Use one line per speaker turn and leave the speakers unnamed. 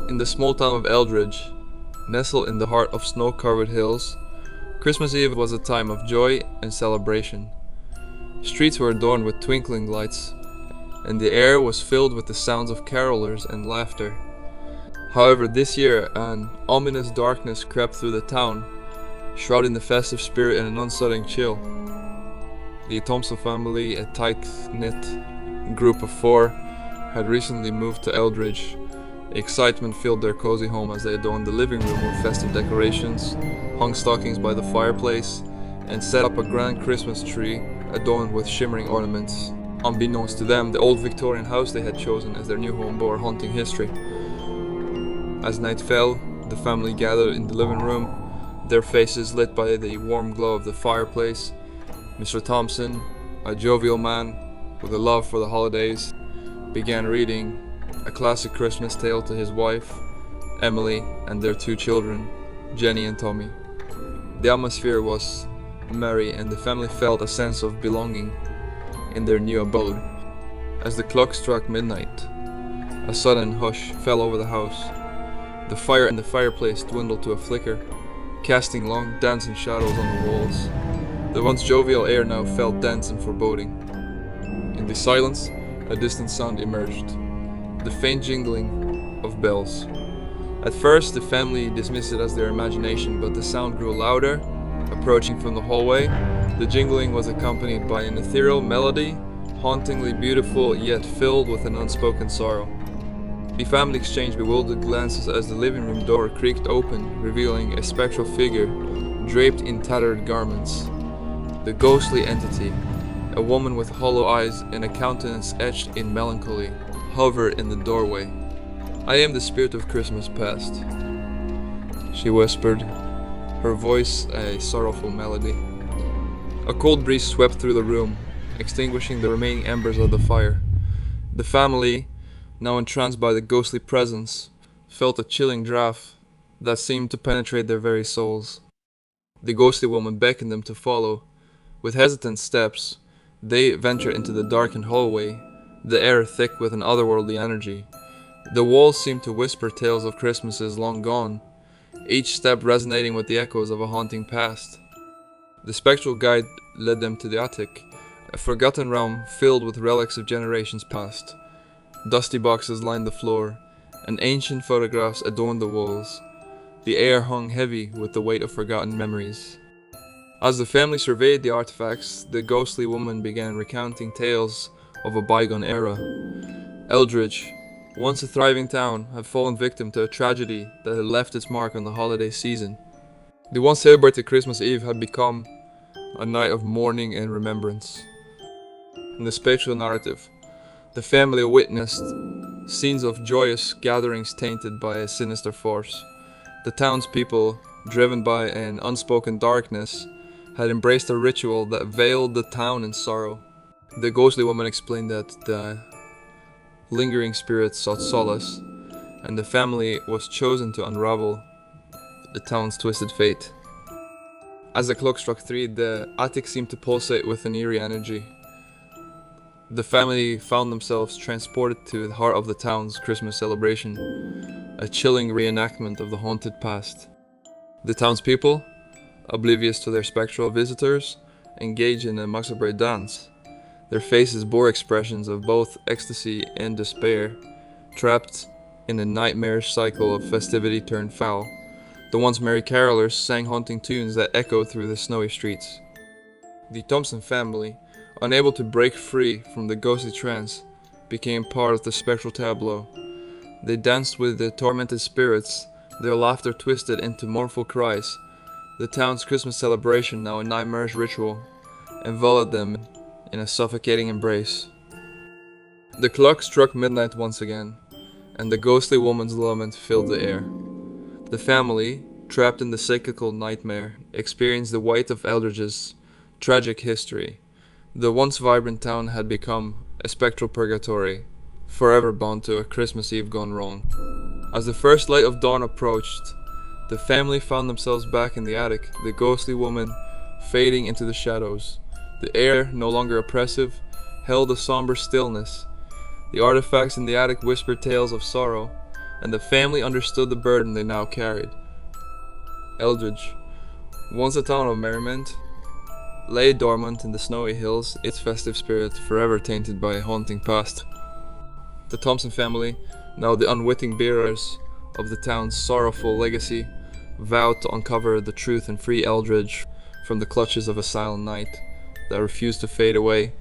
In the small town of Eldridge, nestled in the heart of snow-covered hills, Christmas Eve was a time of joy and celebration. Streets were adorned with twinkling lights, and the air was filled with the sounds of carolers and laughter. However, this year an ominous darkness crept through the town, shrouding the festive spirit in an unsettling chill. The Thompson family, a tight-knit group of four, had recently moved to Eldridge. Excitement filled their cozy home as they adorned the living room with festive decorations, hung stockings by the fireplace, and set up a grand Christmas tree adorned with shimmering ornaments. Unbeknownst to them, the old Victorian house they had chosen as their new home bore haunting history. As night fell, the family gathered in the living room, their faces lit by the warm glow of the fireplace. Mr. Thompson, a jovial man with a love for the holidays, began reading a classic Christmas tale to his wife, Emily, and their two children, Jenny and Tommy. The atmosphere was merry and the family felt a sense of belonging in their new abode. As the clock struck midnight, a sudden hush fell over the house. The fire in the fireplace dwindled to a flicker, casting long dancing shadows on the walls. The once jovial air now felt dense and foreboding. In the silence, a distant sound emerged, the faint jingling of bells. At first, the family dismissed it as their imagination, but the sound grew louder, approaching from the hallway. The jingling was accompanied by an ethereal melody, hauntingly beautiful yet filled with an unspoken sorrow. The family exchanged bewildered glances as the living room door creaked open, revealing a spectral figure draped in tattered garments. The ghostly entity, a woman with hollow eyes and a countenance etched in melancholy, hovered in the doorway. "I am the spirit of Christmas past," she whispered, her voice a sorrowful melody. A cold breeze swept through the room, extinguishing the remaining embers of the fire. The family, now entranced by the ghostly presence, felt a chilling draught that seemed to penetrate their very souls. The ghostly woman beckoned them to follow. With hesitant steps, they ventured into the darkened hallway, the air thick with an otherworldly energy. The walls seemed to whisper tales of Christmases long gone, each step resonating with the echoes of a haunting past. The spectral guide led them to the attic, a forgotten realm filled with relics of generations past. Dusty boxes lined the floor, and ancient photographs adorned the walls. The air hung heavy with the weight of forgotten memories. As the family surveyed the artifacts, the ghostly woman began recounting tales of a bygone era. Eldridge, once a thriving town, had fallen victim to a tragedy that had left its mark on the holiday season. The once celebrated Christmas Eve had become a night of mourning and remembrance. In the spiritual narrative, the family witnessed scenes of joyous gatherings tainted by a sinister force. The townspeople, driven by an unspoken darkness, had embraced a ritual that veiled the town in sorrow. The ghostly woman explained that the lingering spirits sought solace, and the family was chosen to unravel the town's twisted fate. As the clock struck 3, the attic seemed to pulsate with an eerie energy. The family found themselves transported to the heart of the town's Christmas celebration, a chilling reenactment of the haunted past. The townspeople, oblivious to their spectral visitors, engaged in a macabre dance. Their faces bore expressions of both ecstasy and despair, trapped in a nightmarish cycle of festivity turned foul. The once merry carolers sang haunting tunes that echoed through the snowy streets. The Thompson family, unable to break free from the ghostly trance, became part of the spectral tableau. They danced with the tormented spirits, their laughter twisted into mournful cries. The town's Christmas celebration, now a nightmarish ritual, enveloped them in a suffocating embrace. The clock struck midnight once again, and the ghostly woman's lament filled the air. The family, trapped in the cyclical nightmare, experienced the weight of Eldridge's tragic history. The once vibrant town had become a spectral purgatory, forever bound to a Christmas Eve gone wrong. As the first light of dawn approached, the family found themselves back in the attic, the ghostly woman fading into the shadows. The air, no longer oppressive, held a somber stillness. The artifacts in the attic whispered tales of sorrow, and the family understood the burden they now carried. Eldridge, once a town of merriment, lay dormant in the snowy hills, its festive spirit forever tainted by a haunting past. The Thompson family, now the unwitting bearers of the town's sorrowful legacy, vowed to uncover the truth and free Eldridge from the clutches of a silent night that refused to fade away.